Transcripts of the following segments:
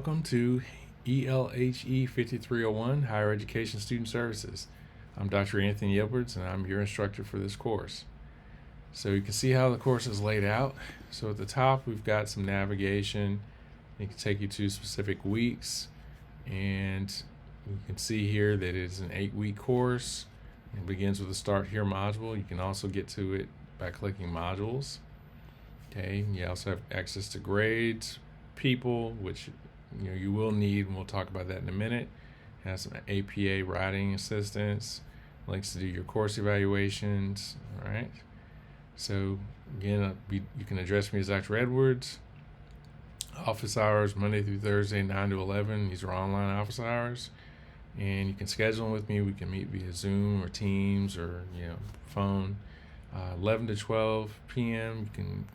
welcome to ELHE 5301, Higher Education Student Services. I'm Dr. Anthony Edwards, and I'm your instructor for this course. So you can see how the course is laid out. So at the top, we've got some navigation. It can take you to specific weeks, and you can see here that it's an 8-week course. It begins with the Start Here module. You can also get to it by clicking modules. Okay, you also have access to grades, people, which you will need, and we'll talk about that in a minute. It has some APA writing assistance, links to do your course evaluations. All right. So again, you can address me as Dr. Edwards. Office hours Monday through Thursday, 9 to 11. These are online office hours, and you can schedule with me. We can meet via Zoom or Teams or phone. 11 to 12 p.m. You can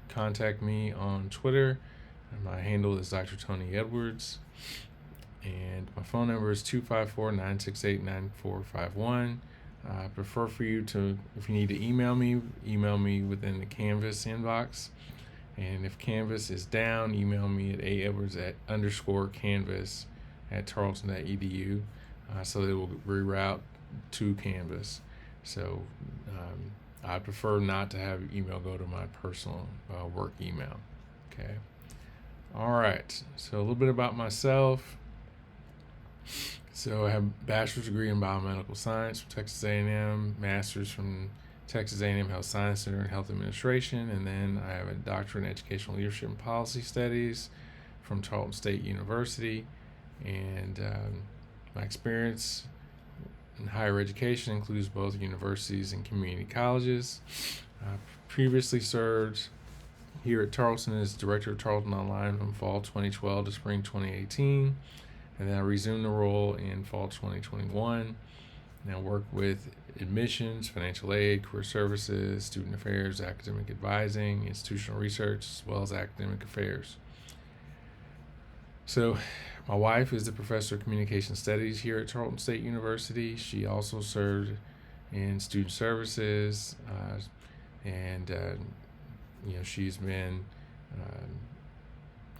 contact me on Twitter. My handle is Dr. Tony Edwards, and my phone number is 254-968-9451. I prefer for you to, if you need to email me within the Canvas inbox. And if Canvas is down, email me at aedwards@_canvas@tarleton.edu, so that it will reroute to Canvas. So I prefer not to have email go to my personal work email. Okay. All right. So a little bit about myself. So I have a bachelor's degree in biomedical science from Texas A&M, master's from Texas A&M Health Science Center in Health Administration, and then I have a doctorate in educational leadership and policy studies from Tarleton State University. And my experience in higher education includes both universities and community colleges. I previously served here at Tarleton as director of Tarleton Online from fall 2012 to spring 2018, and then I resumed the role in fall 2021. And I work with admissions, financial aid, career services, student affairs, academic advising, institutional research, as well as academic affairs. So my wife is the professor of communication studies here at Tarleton State University. She also served in student services, and she's been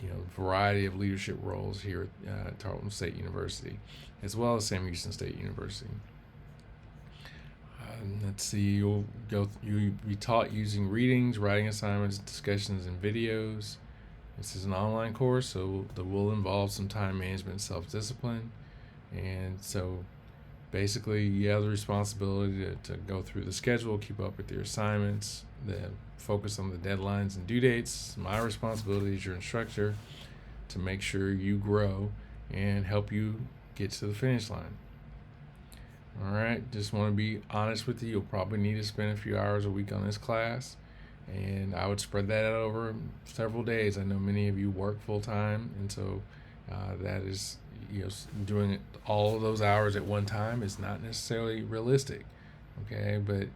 a variety of leadership roles here at Tarleton State University, as well as Sam Houston State University. Let's see, you'll be taught using readings, writing assignments, discussions, and videos. This is an online course, so that will involve some time management and self-discipline. And so basically you have the responsibility to go through the schedule, keep up with your assignments, focus on the deadlines and due dates. My responsibility as your instructor to make sure you grow and help you get to the finish line. All right, just want to be honest with you. You'll probably need to spend a few hours a week on this class, and I would spread that out over several days. I know many of you work full time, and so that is, doing it all of those hours at one time is not necessarily realistic. Okay, but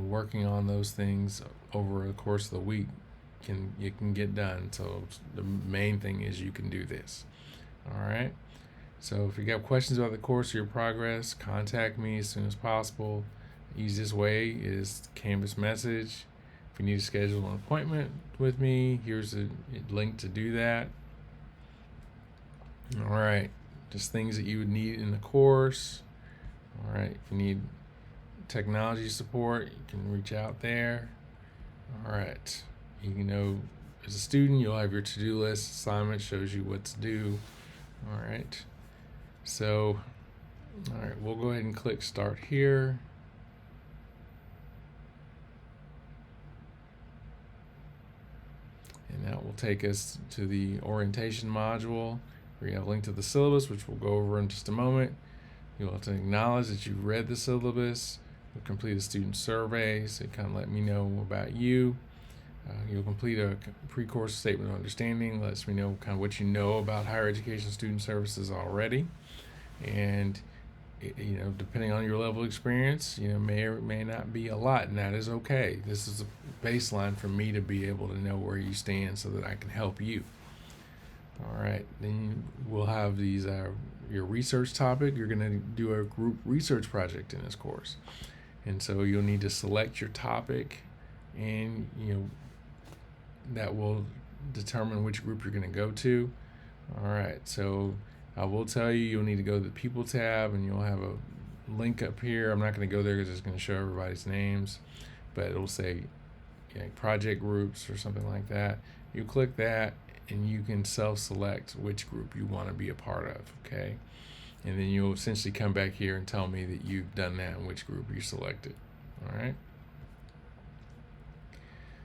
working on those things over the course of the week can get done. So the main thing is you can do this. All right. So if you got questions about the course or your progress, contact me as soon as possible. Easiest way is Canvas message. If you need to schedule an appointment with me, here's a link to do that. All right, just things that you would need in the course. All right, if you need technology support, you can reach out there. All right, as a student, you'll have your to-do list. Assignment shows you what to do. All right. So, all right, we'll go ahead and click Start Here. And that will take us to the orientation module, where you have a link to the syllabus, which we'll go over in just a moment. You'll have to acknowledge that you've read the syllabus. You'll complete a student survey, so kind of let me know about you. You'll complete a pre-course statement of understanding, lets me know kind of what you know about higher education student services already. And depending on your level of experience, may or may not be a lot, and that is okay. This is a baseline for me to be able to know where you stand so that I can help you. All right, then we'll have these your research topic. You're going to do a group research project in this course, and so you'll need to select your topic, and that will determine which group you're going to go to. All right, so I will tell you, you'll need to go to the People tab, and you'll have a link up here. I'm not going to go there because it's going to show everybody's names, but it'll say project groups or something like that. You click that, and you can self-select which group you want to be a part of, okay? And then you'll essentially come back here and tell me that you've done that and which group you selected, all right?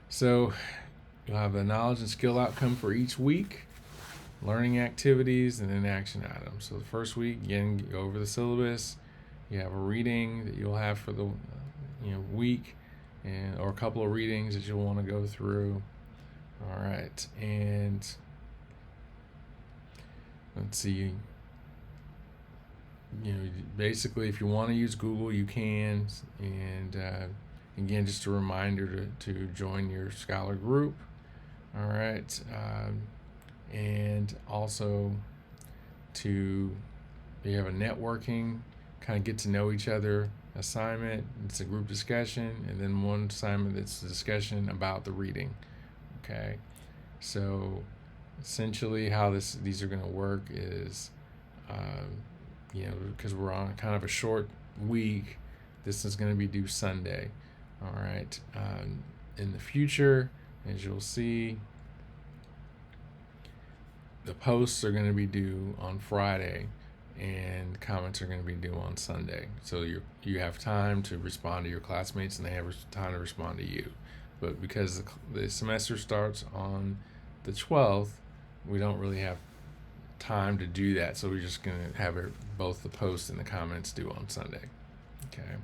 So you'll have the knowledge and skill outcome for each week, learning activities, and then action items. So the first week, again, you go over the syllabus. You have a reading that you'll have for the week, or a couple of readings that you'll want to go through. All right, and let's see. Basically, if you want to use Google, you can. And again, just a reminder to join your Scholar group. All right, and also you have a networking, kind of get to know each other assignment. It's a group discussion, and then one assignment that's a discussion about the reading. Okay, so essentially how these are going to work is, because we're on kind of a short week, this is going to be due Sunday. All right, in the future, as you'll see, the posts are going to be due on Friday, and comments are going to be due on Sunday. So you have time to respond to your classmates, and they have time to respond to you. But because the semester starts on the 12th, we don't really have time to do that. So we're just going to have both the posts and the comments due on Sunday. Okay.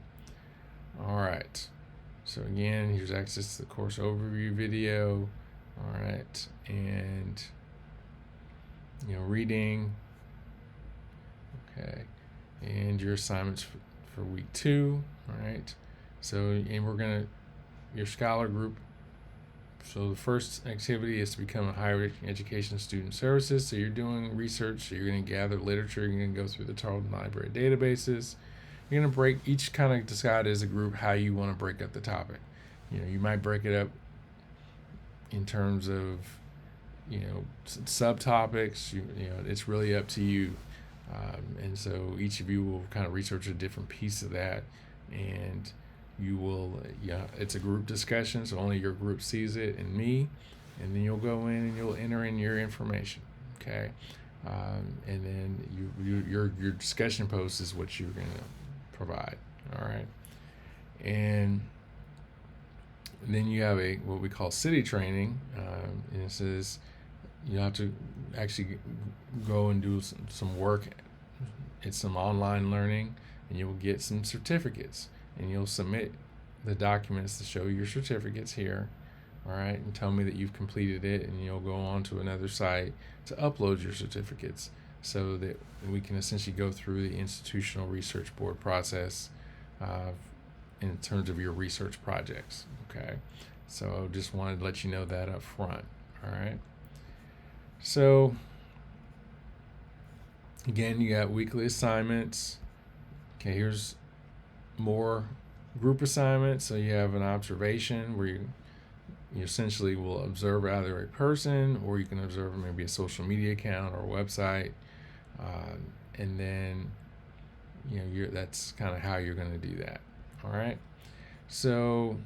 All right. So again, here's access to the course overview video. All right. And reading. Okay. And your assignments for week 2. All right. So, and we're going to, your Scholar group. So the first activity is to become a higher education student services. So you're doing research. So you're going to gather literature. You're going to go through the Tarleton Library databases. You're going to break each kind of decide as a group how you want to break up the topic. You might break it up in terms of subtopics. It's really up to you. And so each of you will kind of research a different piece of that, and you will, it's a group discussion, so only your group sees it and me, and then you'll go in and you'll enter in your information, okay? And then your discussion post is what you're going to provide, all right? And then you have what we call city training, and it says you have to actually go and do some work. It's some online learning, and you'll get some certificates, and you'll submit the documents to show your certificates here, all right, and tell me that you've completed it, and you'll go on to another site to upload your certificates so that we can essentially go through the institutional research board process in terms of your research projects, okay? So just wanted to let you know that up front, all right? So again, you got weekly assignments. Okay, here's more group assignments. So you have an observation where you essentially will observe either a person, or you can observe maybe a social media account or a website, and then that's kind of how you're going to do that. All right. So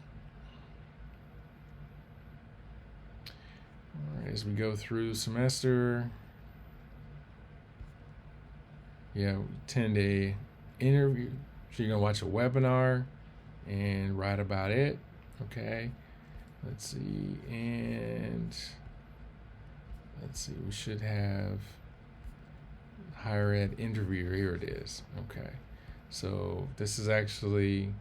as we go through the semester, 10-day interview. So you're going to watch a webinar and write about it. Okay. Let's see. And let's see. We should have higher ed interview. Here it is. Okay. So this is actually,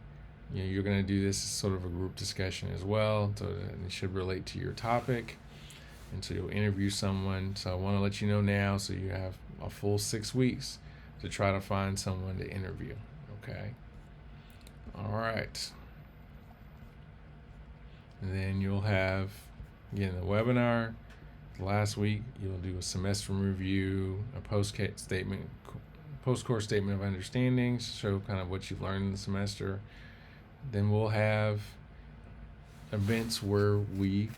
you're going to do this as sort of a group discussion as well. So it should relate to your topic. And so you'll interview someone. So I want to let you know now, so you have a full 6 weeks to try to find someone to interview. Okay. All right. And then you'll have, again, the webinar. Last week, you'll do a semester review, a post-course statement of understanding, show kind of what you've learned in the semester. Then we'll have events where we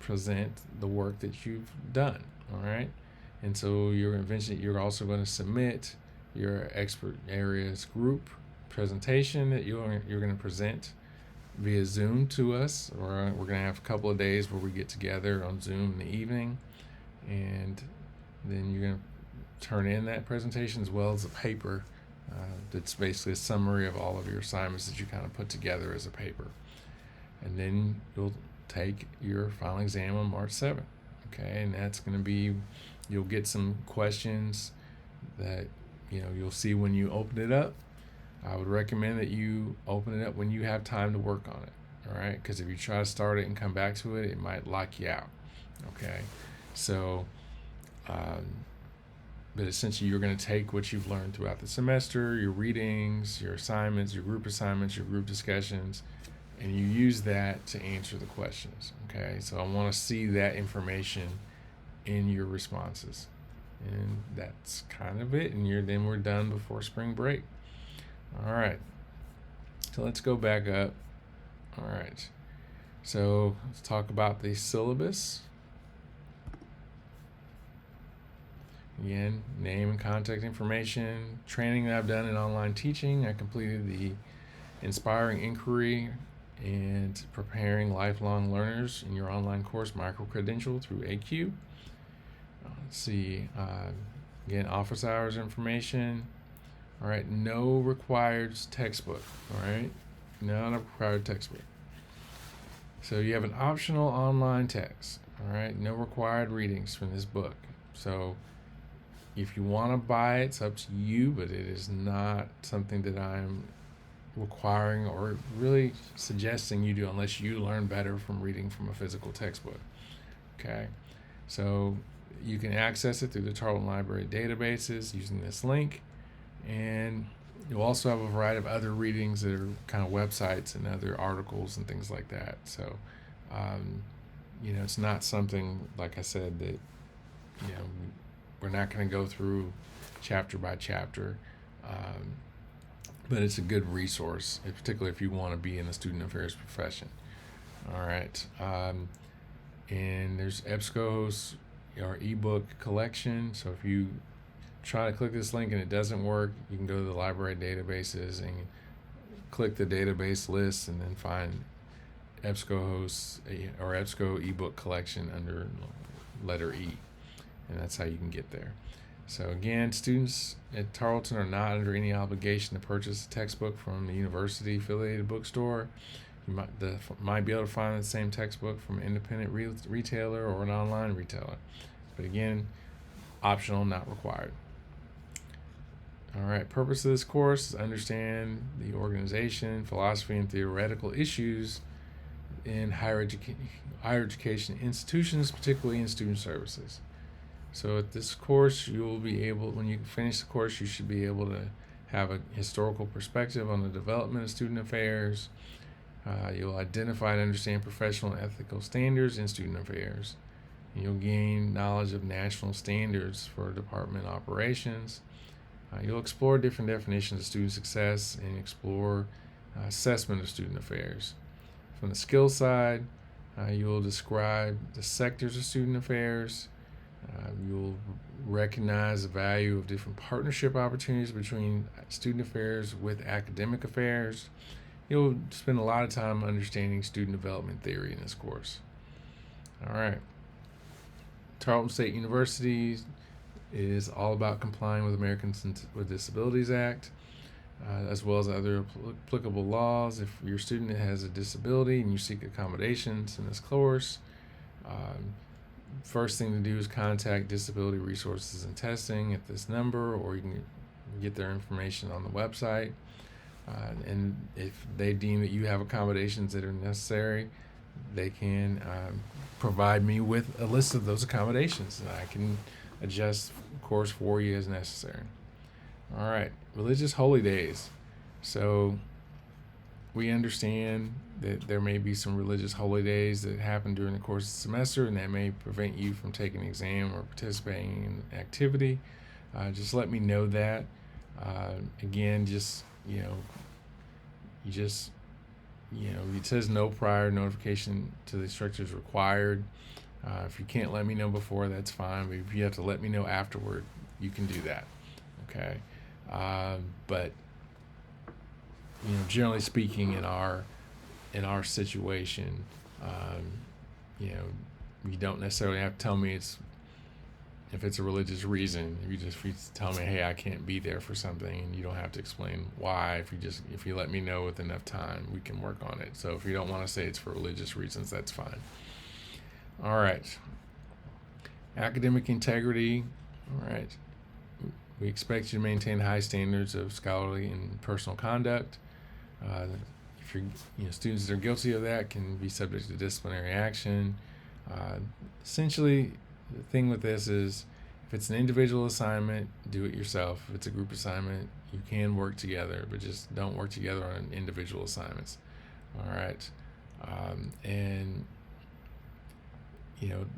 present the work that you've done, all right? And so you're also going to submit your expert areas group presentation that you're going to present via Zoom to us, or we're going to have a couple of days where we get together on Zoom in the evening, and then you're going to turn in that presentation as well as a paper that's basically a summary of all of your assignments that you kind of put together as a paper. And then you'll take your final exam on March 7th. Okay, and that's going to be, you'll get some questions that you'll see when you open it up. I would recommend that you open it up when you have time to work on it. All right, because if you try to start it and come back to it, it might lock you out. Okay, so but essentially you're going to take what you've learned throughout the semester, your readings, your assignments, your group discussions, and you use that to answer the questions. Okay, so I want to see that information in your responses, and that's kind of it. And then we're done before spring break. All right, so let's go back up. All right, so let's talk about the syllabus. Again, name and contact information. Training that I've done in online teaching. I completed the Inspiring Inquiry and Preparing Lifelong Learners in your online course micro-credential through AQ. Let's see. Again, office hours information. All right, no required textbook. All right, not a required textbook. So you have an optional online text. All right, no required readings from this book. So if you want to buy it, it's up to you, but it is not something that I'm requiring or really suggesting you do unless you learn better from reading from a physical textbook. Okay, so you can access it through the Tarleton Library databases using this link, and you'll also have a variety of other readings that are kind of websites and other articles and things like that. So it's not something, like I said, that we're not going to go through chapter by chapter, but it's a good resource, particularly if you want to be in the student affairs profession. All right, and there's EBSCO's our ebook collection. So if you try to click this link and it doesn't work, you can go to the library databases and click the database list and then find EBSCO or EBSCO ebook collection under letter E, and that's how you can get there. So again, students at Tarleton are not under any obligation to purchase a textbook from the university affiliated bookstore. You might be able to find the same textbook from an independent retailer or an online retailer, but again, optional, not required. All right, purpose of this course is understand the organization, philosophy, and theoretical issues in higher education institutions, particularly in student services. So at this course, when you finish the course, you should be able to have a historical perspective on the development of student affairs. You'll identify and understand professional and ethical standards in student affairs. And you'll gain knowledge of national standards for department operations. You'll explore different definitions of student success and explore assessment of student affairs. From the skill side, you'll describe the sectors of student affairs. You'll recognize the value of different partnership opportunities between student affairs with academic affairs. You'll spend a lot of time understanding student development theory in this course. All right. Tarleton State University is all about complying with Americans with Disabilities Act, as well as other applicable laws. If your student has a disability and you seek accommodations in this course, first thing to do is contact Disability Resources and Testing at this number, or you can get their information on the website. And if they deem that you have accommodations that are necessary, they can provide me with a list of those accommodations, and I can adjust course for you as necessary. All right, religious holy days. So we understand that there may be some religious holy days that happen during the course of the semester, and that may prevent you from taking an exam or participating in an activity. Just let me know that. Again, it says no prior notification to the instructor is required. If you can't let me know before, that's fine. But if you have to let me know afterward, you can do that. Okay. But generally speaking, in our situation, you don't necessarily have to tell me if it's a religious reason. If you tell me, hey, I can't be there for something, and you don't have to explain why. If you let me know with enough time, we can work on it. So if you don't want to say it's for religious reasons, that's fine. All right. Academic integrity. All right. We expect you to maintain high standards of scholarly and personal conduct. If students that are guilty of that can be subject to disciplinary action. Essentially, the thing with this is, if it's an individual assignment, do it yourself. If it's a group assignment, you can work together, but just don't work together on individual assignments. All right. And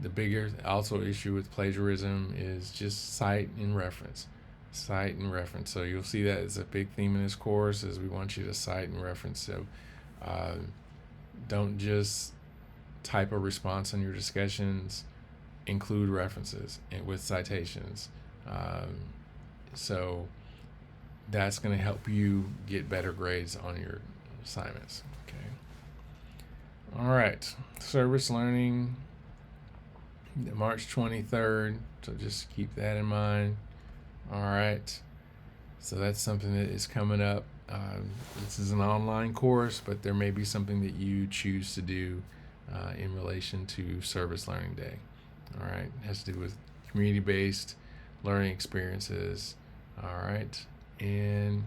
the bigger also issue with plagiarism is just cite and reference. Cite and reference. So you'll see that as a big theme in this course, is we want you to cite and reference. So don't just type a response on your discussions, include references with citations. So that's going to help you get better grades on your assignments. Okay. All right. Service learning, March 23rd. So just keep that in mind. All right. So that's something that is coming up. This is an online course, but there may be something that you choose to do in relation to Service Learning Day. All right. It has to do with community-based learning experiences. All right. And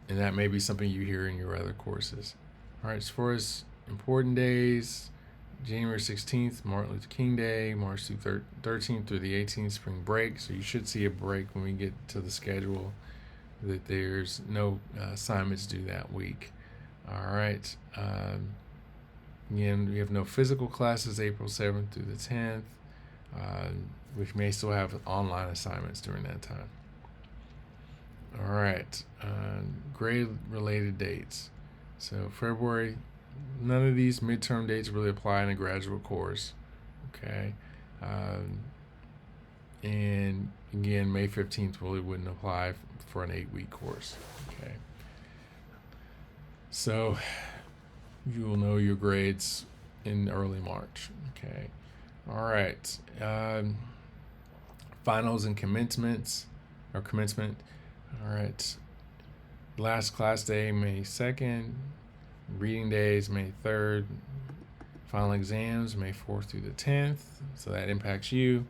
that may be something you hear in your other courses. All right. As far as important days, January 16th, Martin Luther King Day, March 13th through the 18th, spring break. So you should see a break when we get to the schedule, that there's no assignments due that week. All right. Again, we have no physical classes April 7th through the 10th. We may still have online assignments during that time. All right. Grade-related dates. So February, none of these midterm dates really apply in a graduate course. Okay. And again, May 15th really wouldn't apply for an 8-week course. Okay. So you will know your grades in early March. Okay. All right. Finals and commencement. All right. Last class day, May 2nd. Reading days, May 3rd. Final exams, May 4th through the 10th. So that impacts you.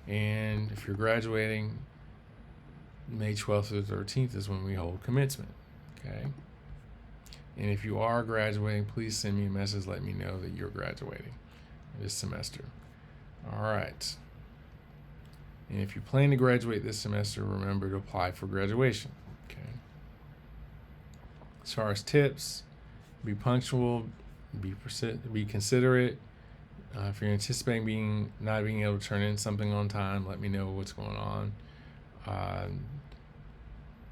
And if you're graduating, May 12th through the 13th is when we hold commencement. Okay. And if you are graduating, please send me a message. Let me know that you're graduating this semester. All right. And if you plan to graduate this semester, remember to apply for graduation. Okay. As far as tips, be punctual, be considerate. If you're anticipating not being able to turn in something on time, let me know what's going on.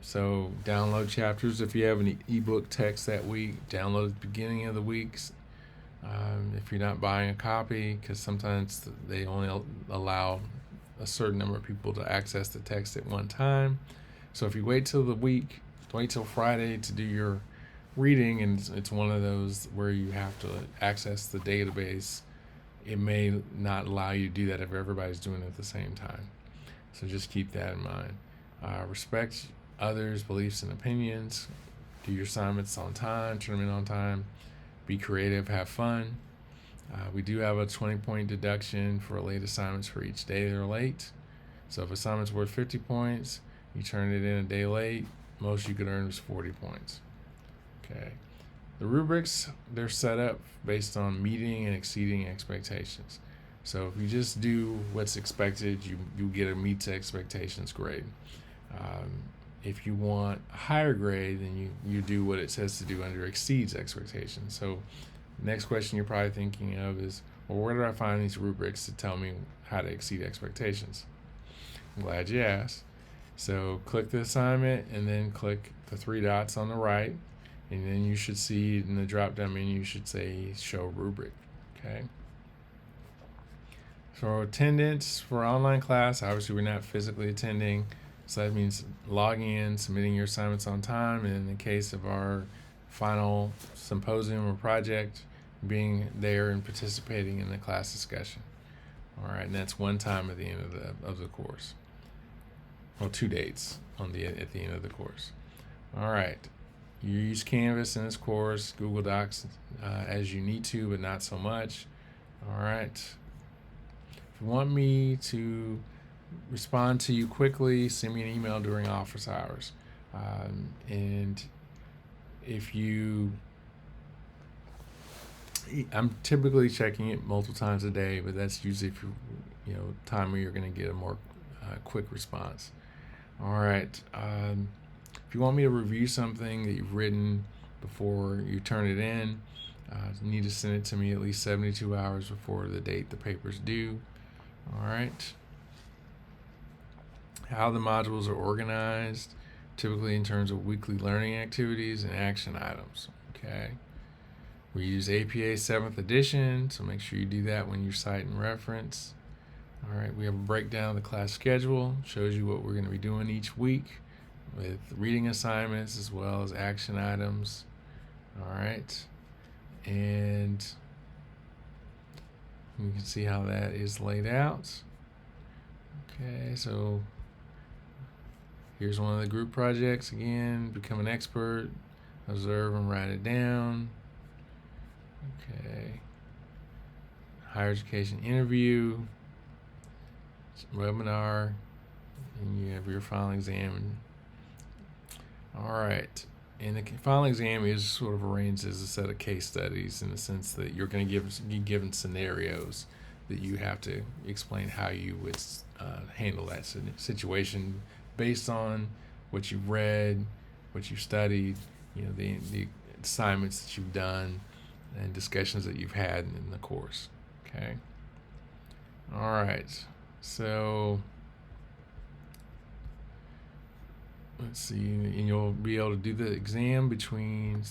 So download chapters. If you have an ebook text that week, download at the beginning of the weeks. If you're not buying a copy, because sometimes they only allow a certain number of people to access the text at one time. So if you wait till Friday to do your reading, and it's one of those where you have to access the database, it may not allow you to do that if everybody's doing it at the same time. So just keep that in mind. Respect others' beliefs and opinions. Do your assignments on time, turn them in on time. Be creative, have fun. We do have a 20-point deduction for late assignments for each day they're late. So if assignment's worth 50 points, you turn it in a day late, most you could earn is 40 points. Okay. The rubrics, they're set up based on meeting and exceeding expectations. So if you just do what's expected, you get a meets expectations grade. If you want a higher grade, then you do what it says to do under exceeds expectations. So next question you're probably thinking of is, well, where do I find these rubrics to tell me how to exceed expectations? I'm glad you asked. So click the assignment and then click the 3 dots on the right, and then you should see in the drop down menu, you should say show rubric. Okay. For attendance for online class, obviously we're not physically attending, so that means logging in, submitting your assignments on time, and in the case of our final symposium or project, being there and participating in the class discussion. All right, and that's one time at the end of the course. Well, 2 dates at the end of the course. All right, you use Canvas in this course, Google Docs as you need to, but not so much. All right. If you want me to respond to you quickly, send me an email during office hours. And if I'm typically checking it multiple times a day, but that's usually if time where you're going to get a more quick response. All right. If you want me to review something that you've written before you turn it in, you need to send it to me at least 72 hours before the date the paper's due. All right. How the modules are organized, typically in terms of weekly learning activities and action items. Okay. We use APA 7th edition, so make sure you do that when you're citing reference. All right, we have a breakdown of the class schedule, shows you what we're going to be doing each week with reading assignments as well as action items. All right, and you can see how that is laid out. Okay, so here's one of the group projects again. Become an expert, observe and write it down. Okay, higher education interview, webinar, and you have your final exam. All right, and the final exam is sort of arranged as a set of case studies in the sense that you're going to be given scenarios that you have to explain how you would handle that situation based on what you've read, what you've studied, the assignments that you've done, and discussions that you've had in the course. Okay. All right. So let's see, and you'll be able to do the exam between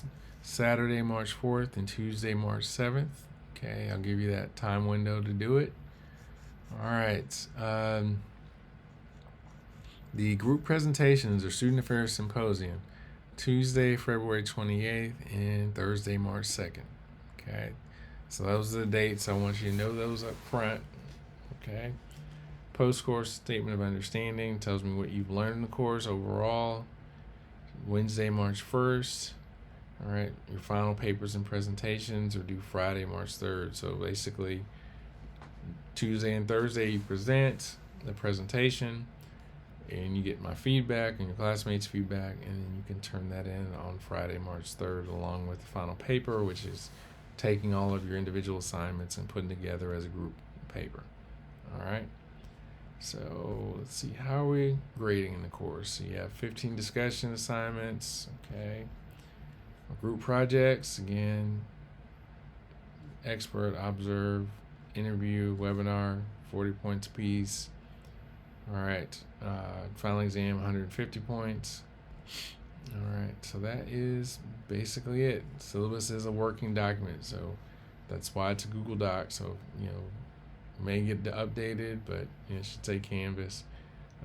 Saturday, March 4th and Tuesday, March 7th. Okay, I'll give you that time window to do it. All right. The group presentations or student affairs symposium, Tuesday, February 28th and Thursday, March 2nd. Okay, so those are the dates. I want you to know those up front. Okay. Post-course statement of understanding tells me what you've learned in the course overall. Wednesday, March 1st. All right, your final papers and presentations are due Friday, March 3rd. So basically, Tuesday and Thursday you present the presentation, and you get my feedback and your classmates' feedback, and then you can turn that in on Friday, March 3rd, along with the final paper, which is taking all of your individual assignments and putting together as a group paper. All right. So let's see, how are we grading in the course? So you have 15 discussion assignments, okay. Group projects, again, expert, observe, interview, webinar, 40 points apiece. All right, final exam, 150 points. All right, so that is basically it. Syllabus is a working document, so that's why it's a Google Doc. So, may get updated, but it should say Canvas.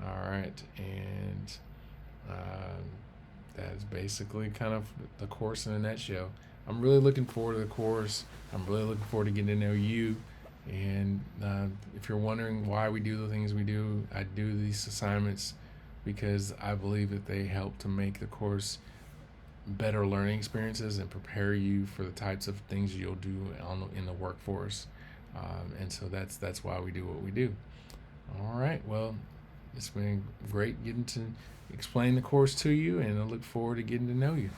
All right, and that is basically kind of the course in a nutshell. I'm really looking forward to the course. I'm really looking forward to getting to know you. And if you're wondering why we do the things we do, I do these assignments because I believe that they help to make the course better learning experiences and prepare you for the types of things you'll do in the workforce. And so that's why we do what we do. All right, well, it's been great getting to explain the course to you, and I look forward to getting to know you.